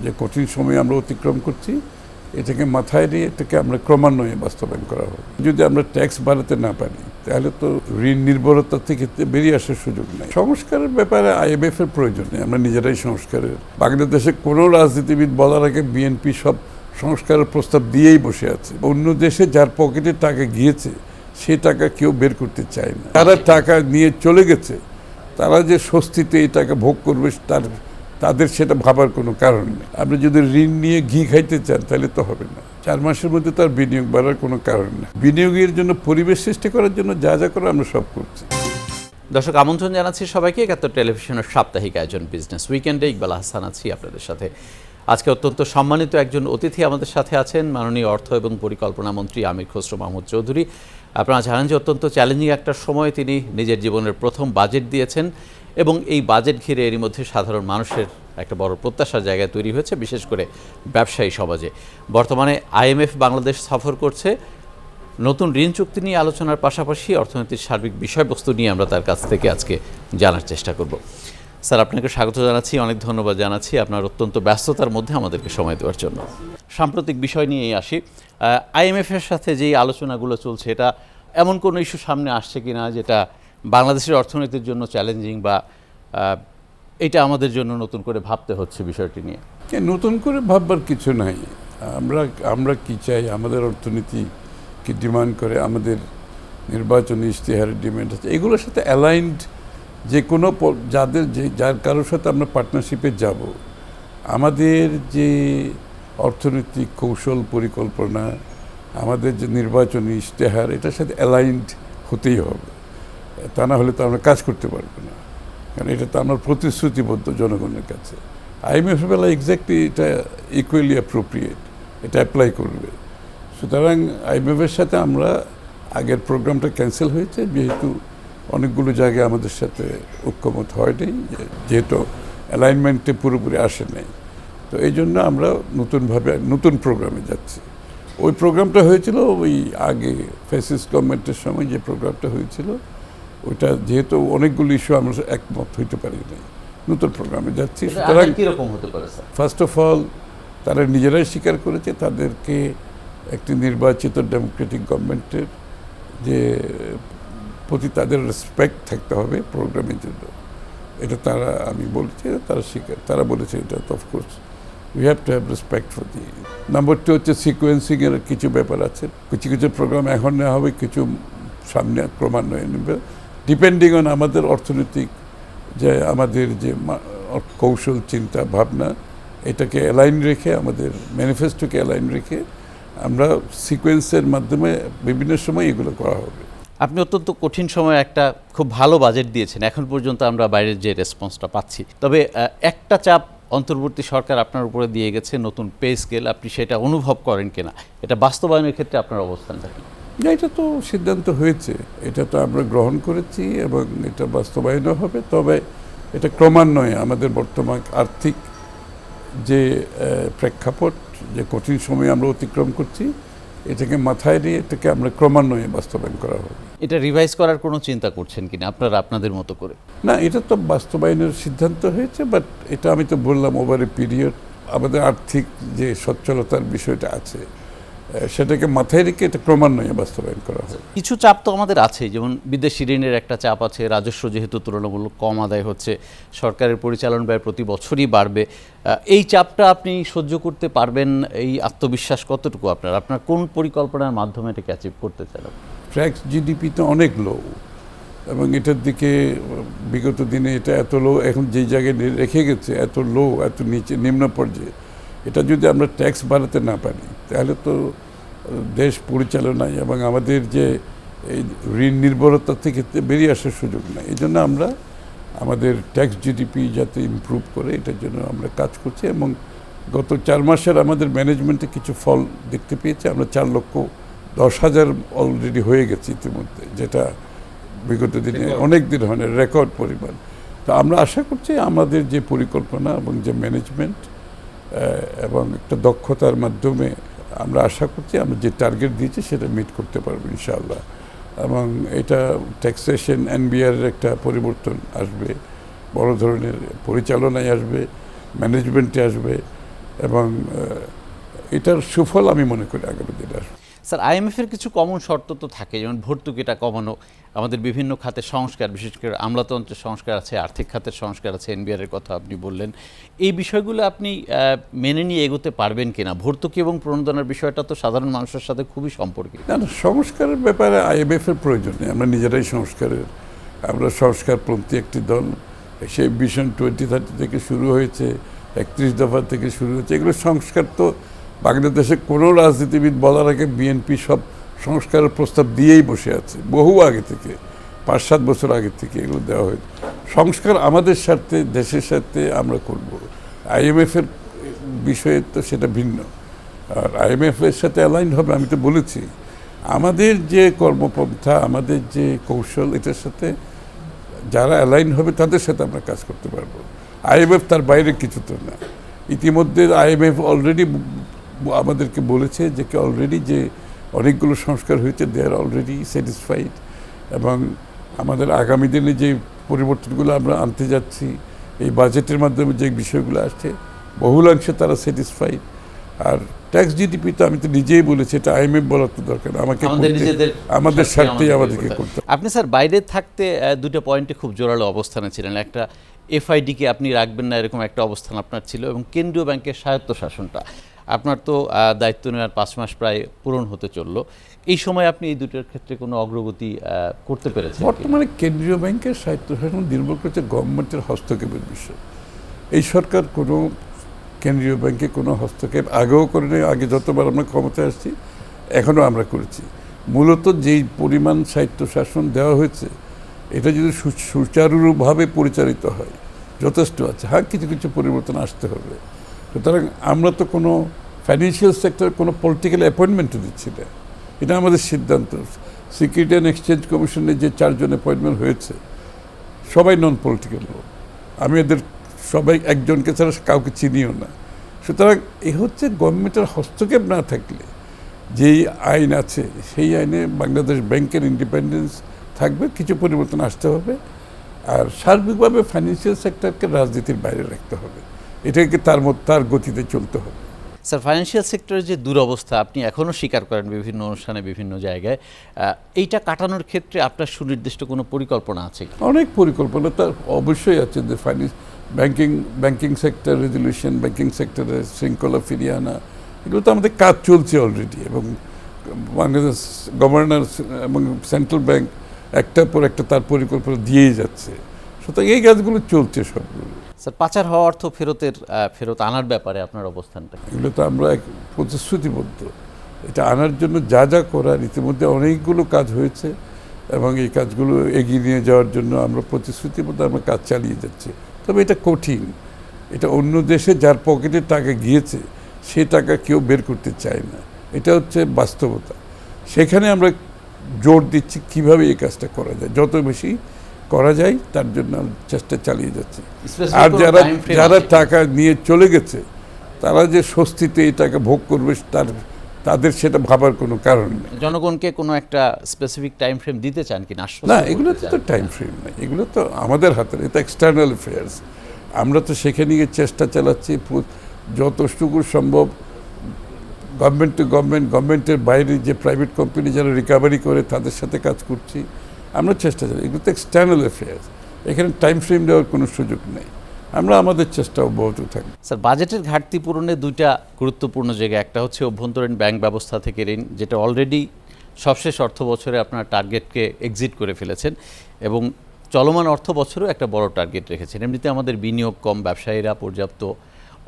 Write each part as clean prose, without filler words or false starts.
যে কঠিন সময় আমরা অতিক্রম করছি এটাকে মাথায় নিয়ে এটাকে আমরা ক্রমান্বয়ে বাস্তবায়ন করা হবে। যদি আমরা ট্যাক্স বাড়াতে না পারি তাহলে তো ঋণ নির্ভরতা থেকে বেরিয়ে আসার সুযোগ নেই। সংস্কারের ব্যাপারে IMF এর প্রয়োজন নেই, আমরা নিজেরাই সংস্কারের। বাংলাদেশে কোনো রাজনীতিবিদ বলার আগে বিএনপি সব সংস্কারের প্রস্তাব দিয়েই বসে আছে। অন্য দেশে যার পকেটে টাকা গিয়েছে সে টাকা কেউ বের করতে চায় না। তারা টাকা নিয়ে চলে গেছে, তারা যে স্বস্তিতে এই টাকা ভোগ করবে তাদের সেটা ভাবার কোনো কারণ নেই। আপনি যদি ঋণ নিয়ে ঘি খাইতে চান তাহলে তো হবে না। 4 মাসের মধ্যে তার বিনিয়োগ বাড়ার কোনো কারণ নেই। বিনিয়োগের জন্য পরিবেশ সৃষ্টি করার জন্য যা যা করে আমরা সব করছি। দর্শক, আমন্ত্রণ জানাচ্ছি সবাইকে একাত্তর টেলিভিশনের সাপ্তাহিক আয়োজন বিজনেস উইকেন্ডে। ইকবাল আহসান আছি আপনাদের সাথে। আজকে অত্যন্ত সম্মানিত একজন অতিথি আমাদের সাথে আছেন, মাননীয় অর্থ এবং পরিকল্পনা মন্ত্রী আমির খসরু মাহমুদ চৌধুরী। আপনারা জানেন যে অত্যন্ত চ্যালেঞ্জিং একটা সময় তিনি নিজের জীবনের প্রথম বাজেট দিয়েছেন এবং এই বাজেট ঘিরে এরই মধ্যে সাধারণ মানুষের একটা বড় প্রত্যাশার জায়গায় তৈরি হয়েছে, বিশেষ করে ব্যবসায়ী সমাজে। বর্তমানে IMF বাংলাদেশ সফর করছে। নতুন ঋণ চুক্তি নিয়ে আলোচনার পাশাপাশি অর্থনীতির সার্বিক বিষয়বস্তু নিয়ে আমরা তার কাছ থেকে আজকে জানার চেষ্টা করব। স্যার, আপনাকে স্বাগত জানাচ্ছি, অনেক ধন্যবাদ জানাচ্ছি আপনার অত্যন্ত ব্যস্ততার মধ্যে আমাদেরকে সময় দেওয়ার জন্য। সাম্প্রতিক বিষয় নিয়েই আসি। IMF এর সাথে যেই আলোচনাগুলো চলছে, এটা এমন কোনো ইস্যু সামনে আসছে কিনা যেটা বাংলাদেশের অর্থনীতির জন্য চ্যালেঞ্জিং, বা এটা আমাদের জন্য নতুন করে ভাবতে হচ্ছে বিষয়টি নিয়ে? নতুন করে ভাববার কিছু নাই। আমরা কি চাই, আমাদের অর্থনীতি কি ডিমান্ড করে, আমাদের নির্বাচনী ইশতেহারের ডিমান্ড আছে, এগুলোর সাথে অ্যালাইনড যে কোনো যার কারোর সাথে আমরা পার্টনারশিপে যাব, আমাদের যে অর্থনৈতিক কৌশল পরিকল্পনা, আমাদের যে নির্বাচনী ইশতেহার, এটার সাথে অ্যালাইনড হতেই হবে। তা না হলে তো আমরা কাজ করতে পারবো না, কারণ এটা তো আমরা প্রতিশ্রুতিবদ্ধ জনগণের কাছে। IMF বেলা এক্স্যাক্টলি এটা ইকুয়ালি অ্যাপ্রোপ্রিয়েট, এটা অ্যাপ্লাই করবে। সুতরাং IMF এর সাথে আমরা আগের প্রোগ্রামটা ক্যান্সেল হয়েছে, যেহেতু অনেকগুলো জায়গায় আমাদের সাথে ঐক্যমত হয়নি, যেহেতু অ্যালাইনমেন্টে পুরোপুরি আসে নাই। তো এই জন্য আমরা নতুন প্রোগ্রামে যাচ্ছি। ওই প্রোগ্রামটা হয়েছিল ওই আগে ফ্যাসিস্ট গভর্নমেন্টের সময় যে প্রোগ্রামটা হয়েছিল, ওইটা যেহেতু অনেকগুলো ইস্যু আমরা একমত হইতে পারি নাই, নতুন প্রোগ্রামে যাচ্ছি। সুতরাং কীরকম হতে পারে স্যার? ফার্স্ট অফ অল তারা নিজেরাই স্বীকার করেছে তাদেরকে একটি নির্বাচিত ডেমোক্রেটিক গভর্নমেন্টের যে প্রতি তাদের রেসপেক্ট থাকতে হবে প্রোগ্রামের জন্য। এটা আমি বলছি, তারা বলেছে এটা of course we have to have respect for the. Number 2 হচ্ছে সিকোয়েন্সিংয়ের কিছু ব্যাপার আছে। কিছু প্রোগ্রাম এখন নেওয়া হবে, কিছু সামনে ক্রমান্বয়ে নেবে, ডিপেন্ডিং অন আমাদের অর্থনৈতিক যে আমাদের যে কৌশল চিন্তা ভাবনা, এটাকে অ্যালাইন রেখে, আমাদের ম্যানিফেস্টোকে অ্যালাইন রেখে আমরা সিকোয়েন্সের মাধ্যমে বিভিন্ন সময় এগুলো করা হবে। আপনি অত্যন্ত কঠিন সময়ে একটা খুব ভালো বাজেট দিয়েছেন, এখন পর্যন্ত আমরা বাইরের যে রেসপন্সটা পাচ্ছি। তবে একটা চাপ অন্তর্বর্তী সরকার আপনার উপরে দিয়ে গেছে, নতুন পে স্কেল। আপনি সেটা অনুভব করেন কিনা? এটা বাস্তবায়নের ক্ষেত্রে আপনার অবস্থানটা কি? না, এটা তো সিদ্ধান্ত হয়েছে, এটা তো আমরা গ্রহণ করেছি এবং এটা বাস্তবায়নও হবে। তবে এটা ক্রমান্বয়ে আমাদের বর্তমান আর্থিক যে প্রেক্ষাপট, যে কঠিন সময় আমরা অতিক্রম করছি, এটাকে মাথায় নিয়ে এটাকে আমরা ক্রমান্বয়ে বাস্তবায়ন করা হবে। এটা রিভাইজ করার কোনো চিন্তা করছেন কিনা আপনাদের মতো করে? না, এটা তো বাস্তবায়নের সিদ্ধান্ত হয়েছে, বাট এটা আমি তো বললাম ওভার এ পিরিয়ড আমাদের আর্থিক যে সচ্ছলতার বিষয়টা আছে, সেটাকে মাথায় রেখে এটা ক্রমান্বয়ে বাস্তবায়ন করা হয়। কিছু চাপ তো আমাদের আছে, যেমন বিদেশি ঋণের একটা চাপ আছে, রাজস্ব যেহেতু তুলনামূলক কম আদায় হচ্ছে, সরকারের পরিচালন ব্যয় প্রতি বছরই বাড়বে। এই চাপটা আপনি সহ্য করতে পারবেন? এই আত্মবিশ্বাস কতটুকু আপনার কোন পরিকল্পনার মাধ্যমে এটাকে অ্যাচিভ করতে চান? ট্যাক্স জিডিপি তো অনেক লো, এবং এটার দিকে বিগত দিনে এটা এত লো, এখন যেই জায়গায় রেখে গেছে এত লো, এত নিম্ন পর্যায়ে, এটা যদি আমরা ট্যাক্স বাড়াতে না পারি তাহলে তো দেশ পরিচালনায় এবং আমাদের যে এই ঋণ নির্ভরতা থেকে বেরিয়ে আসার সুযোগ নেই। এই জন্য আমরা আমাদের ট্যাক্স জিডিপি যাতে ইমপ্রুভ করে, এটার জন্য আমরা কাজ করছি। এবং গত 4 মাসের আমাদের ম্যানেজমেন্টে কিছু ফল দেখতে পেয়েছি। আমরা 4,10,000 অলরেডি হয়ে গেছে ইতিমধ্যে, যেটা বিগত দিনে অনেক দিন হয় রেকর্ড পরিমাণ। তো আমরা আশা করছি আমাদের যে পরিকল্পনা এবং যে ম্যানেজমেন্ট এবং একটা দক্ষতার মাধ্যমে আমরা আশা করছি আমরা যে টার্গেট দিয়েছি সেটা মিট করতে পারবো ইনশাআল্লাহ। এবং এটা ট্যাক্সেশন NBR একটা পরিবর্তন আসবে, বড় ধরনের পরিচালনায় আসবে, ম্যানেজমেন্টে আসবে, এবং এটার সুফল আমি মনে করি আগামী দিনে আসবে। স্যার, আইএমএফের কিছু কমন শর্ত তো থাকে, যেমন ভর্তুকিটা কমানো, আমাদের বিভিন্ন খাতের সংস্কার, বিশেষ করে আমলাতন্ত্রের সংস্কার আছে, আর্থিক খাতের সংস্কার আছে, এনবিআর এর কথা আপনি বললেন। এই বিষয়গুলো আপনি মেনে নিয়ে এগোতে পারবেন কিনা? ভর্তুকি এবং প্রণোদনার বিষয়টা তো সাধারণ মানুষের সাথে খুবই সম্পর্কিত। না, সংস্কারের ব্যাপারে আইএমএফ এর প্রয়োজন নেই। আমরা নিজেরাই আমরা সংস্কারপন্থী একটি দল। সেই ভিশন 2030 থেকে শুরু হয়েছে, 31 দফা থেকে শুরু হয়েছে। এগুলো সংস্কার তো বাংলাদেশে কোনো রাজনীতিবিদ বলার আগে বিএনপি সব সংস্কারের প্রস্তাব দিয়েই বসে আছে, বহু আগে থেকে, 5-7 বছর আগে থেকে এগুলো দেওয়া হয়েছে। সংস্কার আমাদের স্বার্থে, দেশের স্বার্থে আমরা করব। আইএমএফ এর বিষয়ে তো সেটা ভিন্ন। আর আইএমএফ এর সাথে অ্যালাইন হবে, আমি তো বলেছি আমাদের যে কর্মপন্থা, আমাদের যে কৌশল, এটার সাথে যারা অ্যালাইন হবে তাদের সাথে আমরা কাজ করতে পারবো। আইএমএফ তার বাইরে কিছু তো না। ইতিমধ্যে আইএমএফ অলরেডি আমাদেরকে বলেছে যে অলরেডি যে অনেকগুলো সংস্কার হয়েছে, দে আর অলরেডি স্যাটিসফাইড। এবং আমাদের আগামী দিনে যে পরিবর্তনগুলো আমরা আনতে যাচ্ছি, এই বাজেটের মাধ্যমে যে বিষয়গুলো আসছে, বহুলাংশে তারা স্যাটিসফাইড। আর ট্যাক্স জিডিপি তো আমি তো নিজেই বলেছি, এটা আইএমএফ বলার তো দরকার, আমাদের স্বার্থেই আমাদেরকে করতে। আপনি স্যার বাইরে থাকতে দুটো পয়েন্টে খুব জোরালো অবস্থানে ছিলেন। একটা, এফআইডিকে আপনি রাখবেন না এরকম একটা অবস্থান আপনার ছিল, এবং কেন্দ্রীয় ব্যাংকের স্বায়ত্তশাসনটা আপনার তো দায়িত্ব নেওয়ার 5 মাস প্রায় পূরণ হতে চললো। এই সময় আপনি এই দুটোর ক্ষেত্রে কোনো অগ্রগতি করতে পেরেছেন? বর্তমানে কেন্দ্রীয় ব্যাংকের স্বায়ত্তশাসন নির্ভর করছে গভর্নমেন্টের হস্তক্ষেপের বিষয়। এই সরকার কোনো কেন্দ্রীয় ব্যাংকে কোনো হস্তক্ষেপ আগেও করেনি, আগে যতবার আমরা ক্ষমতায় আসছি এখনও আমরা করেছি। মূলত যেই পরিমাণ স্বায়ত্তশাসন দেওয়া হয়েছে, এটা যদি সুচারুভাবে পরিচালিত হয় যথেষ্ট আছে। হ্যাঁ, কিছু কিছু পরিবর্তন আসতে হবে। সুতরাং আমরা তো কোনো ফাইন্যান্সিয়াল সেক্টরে কোনো পলিটিক্যাল অ্যাপয়েন্টমেন্টও দিচ্ছি না, এটা আমাদের সিদ্ধান্ত। সিকিউরিটি অ্যান্ড এক্সচেঞ্জ কমিশনে যে 4 জন অ্যাপয়েন্টমেন্ট হয়েছে সবাই নন পলিটিক্যাল লোক। আমি এদের সবাই একজনকে ছাড়া কাউকে চিনিও না। সুতরাং এ হচ্ছে গভর্নমেন্টের হস্তক্ষেপ না থাকলে যেই আইন আছে সেই আইনে বাংলাদেশ ব্যাংকের ইন্ডিপেন্ডেন্স থাকবে, কিছু পরিবর্তন আসতে হবে। আর সার্বিকভাবে ফাইন্যান্সিয়াল সেক্টরকে রাজনীতির বাইরে রাখতে হবে, এটাকে তার গতিতে চলতে হবে। স্যার, ফাইন্যান্সিয়াল সেক্টরের যে দুরবস্থা আপনি এখনও স্বীকার করেন বিভিন্ন অনুষ্ঠানে, বিভিন্ন জায়গায়, এইটা কাটানোর ক্ষেত্রে আপনার সুনির্দিষ্ট কোনো পরিকল্পনা আছে? অনেক পরিকল্পনা তার অবশ্যই আছে, যে ব্যাংকিং সেক্টর রেজলিউশন, ব্যাংকিং সেক্টরের শৃঙ্খলা ফিরিয়ে আনা, এগুলো তো আমাদের কাজ চলছে অলরেডি। এবং বাংলাদেশ গভর্নর এবং সেন্ট্রাল ব্যাংক একটার পর একটা তার পরিকল্পনা দিয়েই যাচ্ছে। সুতরাং এই কাজগুলো চলছে সবগুলো। স্যার, পাচার হওয়া অর্থ ফেরত আনার ব্যাপারে আপনার অবস্থানটা? এগুলো তো আমরা প্রতিশ্রুতিবদ্ধ, এটা আনার জন্য যা যা করার ইতিমধ্যে অনেকগুলো কাজ হয়েছে, এবং এই কাজগুলো এগিয়ে নিয়ে যাওয়ার জন্য আমরা প্রতিশ্রুতিবদ্ধ, আমরা কাজ চালিয়ে যাচ্ছি। তবে এটা কঠিন, এটা অন্য দেশে যার পকেটে টাকা গিয়েছে সে টাকা কেউ বের করতে চায় না, এটা হচ্ছে বাস্তবতা। সেখানে আমরা জোর দিচ্ছি কিভাবে এই কাজটা করা যায়, যত বেশি করা যায় তার জন্য চেষ্টা চালিয়ে যাচ্ছি। আর যারা টাকা নিয়ে চলে গেছে তারা যে স্বস্তিতে এই টাকা ভোগ করবে তাদের সেটা ভাবার কোনো কারণ নেই। জনগণকে কোনো একটা স্পেসিফিক টাইম ফ্রেম দিতে চান কিনা? না, এগুলো তো টাইম ফ্রেম নেই, এগুলো তো আমাদের হাতে, এটা এক্সটার্নাল অ্যাফেয়ার্স। আমরা তো সেখানে গিয়ে চেষ্টা চালাচ্ছি যতটুকু সম্ভব গভর্নমেন্ট টু গভর্নমেন্টের বাইরে যে প্রাইভেট কোম্পানি যারা রিকভারি করে তাদের সাথে কাজ করছি, আমরা চেষ্টা চালাই। এগুলো তো এক্সটার্নাল অ্যাফেয়ার্স, এখানে টাইম ফ্রেম দেওয়ার কোনো সুযোগ নেই, আমরা আমাদের চেষ্টা অব্যাহত থাকি। স্যার, বাজেটের ঘাটতি পূরণে দুইটা গুরুত্বপূর্ণ জায়গা, একটা হচ্ছে অভ্যন্তরীণ ব্যাংক ব্যবস্থা থেকে ঋণ, যেটা অলরেডি সবশেষ অর্থ বছরে আপনার টার্গেটকে এক্সিট করে ফেলেছেন, এবং চলমান অর্থ বছরেও একটা বড় টার্গেট রেখেছেন। এমনিতে আমাদের বিনিয়োগ কম, ব্যবসায়ীরা পর্যাপ্ত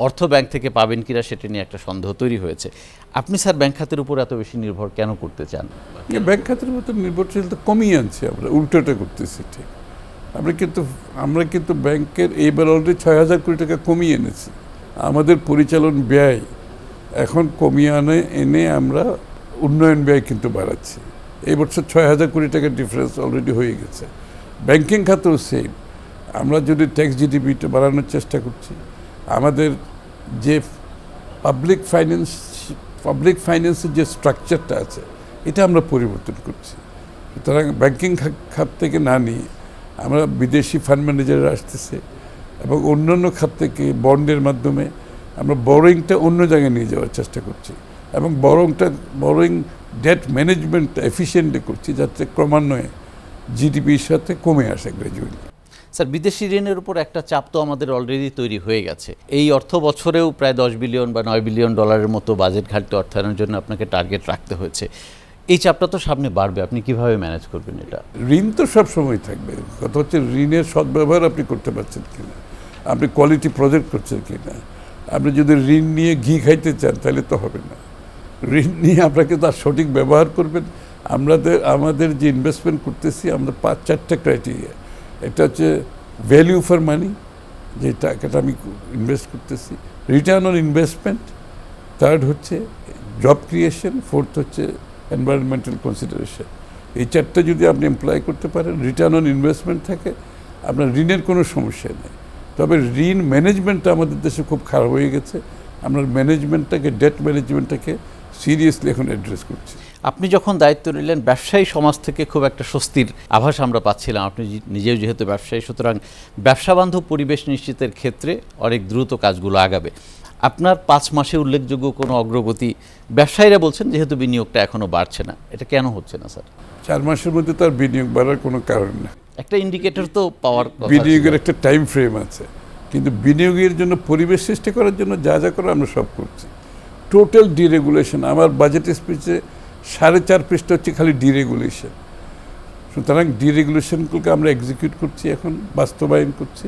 অর্থ ব্যাংক থেকে পাবেন কিনা সেটা নিয়ে একটা সন্দেহ তৈরি হয়েছে। আপনি স্যার ব্যাংক খাতের উপর এত বেশি নির্ভর কেন করতে চান? ব্যাংক খাতের মতো নির্ভরশীলতা কমিয়ে আনছি, আমরা উল্টোটা করতেছি। ঠিক, আমরা কিন্তু ব্যাংকের এইবার অলরেডি 6,000 কোটি টাকা কমিয়ে এনেছি। আমাদের পরিচালন ব্যয় এখন কমিয়ে এনে আমরা উন্নয়ন ব্যয় কিন্তু বাড়াচ্ছি। এই বছর 6,000 কোটি টাকার ডিফারেন্স অলরেডি হয়ে গেছে। ব্যাংকিং খাতেও সেম, আমরা যদি ট্যাক্স জিডিপিটা বাড়ানোর চেষ্টা করছি, আমাদের যে পাবলিক ফাইন্যান্সের যে স্ট্রাকচারটা আছে এটা আমরা পরিবর্তন করছি। সুতরাং ব্যাংকিং খাত থেকে না নিয়ে আমরা বিদেশি ফান্ড ম্যানেজাররা আসতেছে, এবং অন্যান্য খাত থেকে বন্ডের মাধ্যমে আমরা বরোয়িংটা অন্য জায়গায় নিয়ে যাওয়ার চেষ্টা করছি এবং বরোয়িং ডেট ম্যানেজমেন্ট এফিসিয়েন্টলি করছি, যাতে ক্রমান্বয়ে জিডিপির সাথে কমে আসে গ্র্যাজুয়ালি। স্যার, বিদেশি ঋণের উপর একটা চাপ তো আমাদের অলরেডি তৈরি হয়ে গেছে। এই অর্থ বছরেও প্রায় 10 বিলিয়ন বা 9 বিলিয়ন ডলারের মতো বাজেট ঘাটতি অর্থায়নের জন্য আপনাকে টার্গেট রাখতে হয়েছে। এই চাপটা তো সামনে বাড়বে, আপনি কিভাবে ম্যানেজ করবেন এটা? ঋণ তো সব সময় থাকবে, কথা হচ্ছে ঋণের সদ্ব্যবহার আপনি করতে পারছেন কিনা, আপনি কোয়ালিটি প্রজেক্ট করছেন কিনা। আপনি যদি ঋণ নিয়ে ঘি খাইতে চান তাহলে তো হবে না, ঋণ নিয়ে আপনাকে তার সঠিক ব্যবহার করবেন। আমাদের যে ইনভেস্টমেন্ট করতেছি আমরা 4টা ক্রাইটেরিয়া, এটা হচ্ছে ভ্যালিউ ফর মানি, যে টাকাটা আমি ইনভেস্ট করতেছি, রিটার্ন অন ইনভেস্টমেন্ট, থার্ড হচ্ছে জব ক্রিয়েশন, ফোর্থ হচ্ছে এনভায়রনমেন্টাল কনসিডারেশন। এই 4টা যদি আপনি এমপ্লয় করতে পারেন, রিটার্ন অন ইনভেস্টমেন্ট থাকে, আপনার ঋণের কোনো সমস্যা নেই। তবে ঋণ ম্যানেজমেন্টটা আমাদের দেশে খুব খারাপ হয়ে গেছে, আমরা ম্যানেজমেন্টটাকে, ডেট ম্যানেজমেন্টটাকে সিরিয়াসলি এখন অ্যাড্রেস করছি। আপনি যখন দায়িত্ব নিলেন, ব্যবসায়ী সমাজ থেকে খুব একটা স্বস্তির আভাস আমরা পাচ্ছিলাম। আপনি নিজেও যেহেতু ব্যবসায়ী, সুতরাং ব্যবসাবান্ধব পরিবেশ নিশ্চিতের ক্ষেত্রে অনেক দ্রুত কাজগুলো আগাবে। আপনার 5 মাসে উল্লেখযোগ্য কোনো অগ্রগতি, ব্যবসায়ীরা বলছেন যেহেতু বিনিয়োগটা এখনও বাড়ছে না, এটা কেন হচ্ছে না স্যার? 4 মাসের মধ্যে তার বিনিয়োগ বাড়ার কোনো কারণ নেই। একটা ইন্ডিকেটর তো পাওয়ার কথা। বিনিয়োগের একটা টাইম ফ্রেম আছে, কিন্তু বিনিয়োগের জন্য পরিবেশ সৃষ্টি করার জন্য যা যা করে আমরা সব করছি। টোটাল ডিরেগুলেশন, আমার বাজেট স্পিচে 4.5 পৃষ্ঠা হচ্ছে খালি ডিরেগুলেশন। সুতরাং ডিরেগুলেশনগুলোকে আমরা এক্সিকিউট করছি, এখন বাস্তবায়ন করছি,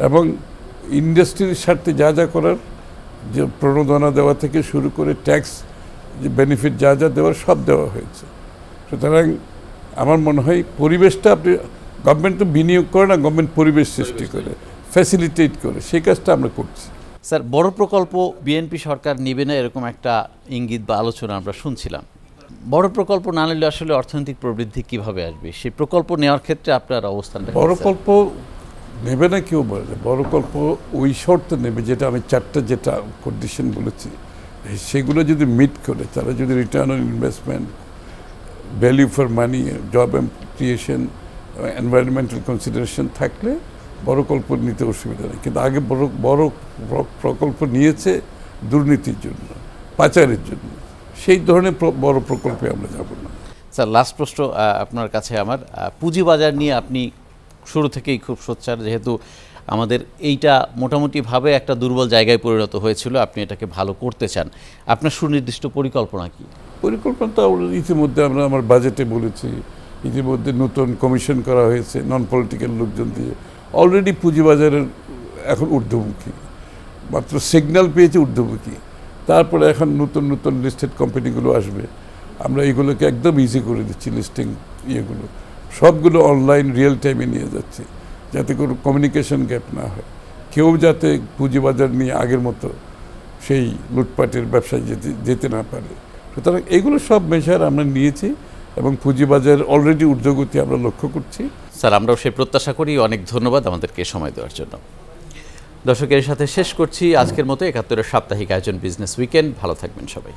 এবং ইন্ডাস্ট্রির স্বার্থে যা যা করার, যে প্রণোদনা দেওয়া থেকে শুরু করে ট্যাক্স যে বেনিফিট যা যা দেওয়ার সব দেওয়া হয়েছে। সুতরাং আমার মনে হয় পরিবেশটা, আপনি গভর্নমেন্ট তো বিনিয়োগ করে না, গভর্নমেন্ট পরিবেশ সৃষ্টি করে, ফ্যাসিলিটেট করে, সেই কাজটা আমরা করছি। স্যার, বড় প্রকল্প বিএনপি সরকার নেবে না এরকম একটা ইঙ্গিত বা আলোচনা আমরা শুনছিলাম। বড় প্রকল্প না নিলে আসলে অর্থনৈতিক প্রবৃদ্ধি কিভাবে আসবে? সেই প্রকল্প নেওয়ার ক্ষেত্রে আপনার অবস্থানটা? বড় প্রকল্প নেবে না কেউ বলে, বড় প্রকল্প ওই শর্তে নেবে যেটা আমি 4টা যেটা কন্ডিশন বলেছি, সেগুলো যদি মিট করে, তারা যদি return on investment, value for money, job creation, environmental consideration থাকলে বড় প্রকল্প নিতে অসুবিধা নেই। কিন্তু আগে বড় প্রকল্প নিয়েছে দুর্নীতির জন্য, পাচারের জন্য, সেই ধরনের বড় প্রকল্পে আমরা যাব না। স্যার, লাস্ট প্রশ্ন আপনার কাছে আমার, পুঁজিবাজার নিয়ে আপনি শুরু থেকেই খুব সোচ্চার, যেহেতু আমাদের এইটা মোটামুটিভাবে একটা দুর্বল জায়গায় পরিণত হয়েছিল, আপনি এটাকে ভালো করতে চান, আপনার সুনির্দিষ্ট পরিকল্পনা কি? পরিকল্পনাটা ইতিমধ্যে আমরা আমার বাজেটে বলেছি, ইতিমধ্যে নতুন কমিশন করা হয়েছে নন পলিটিক্যাল লোকজন দিয়ে, অলরেডি পুঁজিবাজারের এখন ঊর্ধ্বমুখী, মাত্র সিগন্যাল পেয়েছে ঊর্ধ্বমুখী। তারপরে এখন নতুন নতুন লিস্টেড কোম্পানিগুলো আসবে, আমরা এগুলোকে একদম ইজি করে দিচ্ছি, লিস্টিং ইয়েগুলো সবগুলো অনলাইন রিয়েল টাইমে নিয়ে যাচ্ছি, যাতে কোনো কমিউনিকেশন গ্যাপ না হয়, কেউ যাতে পুঁজিবাজার নিয়ে আগের মতো সেই লুটপাটের ব্যবসায় যেতে না পারে। সুতরাং এগুলো সব মেজার আমরা নিয়েছি এবং পুঁজিবাজার অলরেডি ঊর্ধ্বগতি আমরা লক্ষ্য করছি। স্যার, আমরাও সেই প্রত্যাশা করি। অনেক ধন্যবাদ আমাদেরকে সময় দেওয়ার জন্য। দর্শকের সাথে শেষ করছি আজকের মতো ৭১-এর সাপ্তাহিক আয়োজন বিজনেস উইকেন্ড। ভালো থাকবেন সবাই।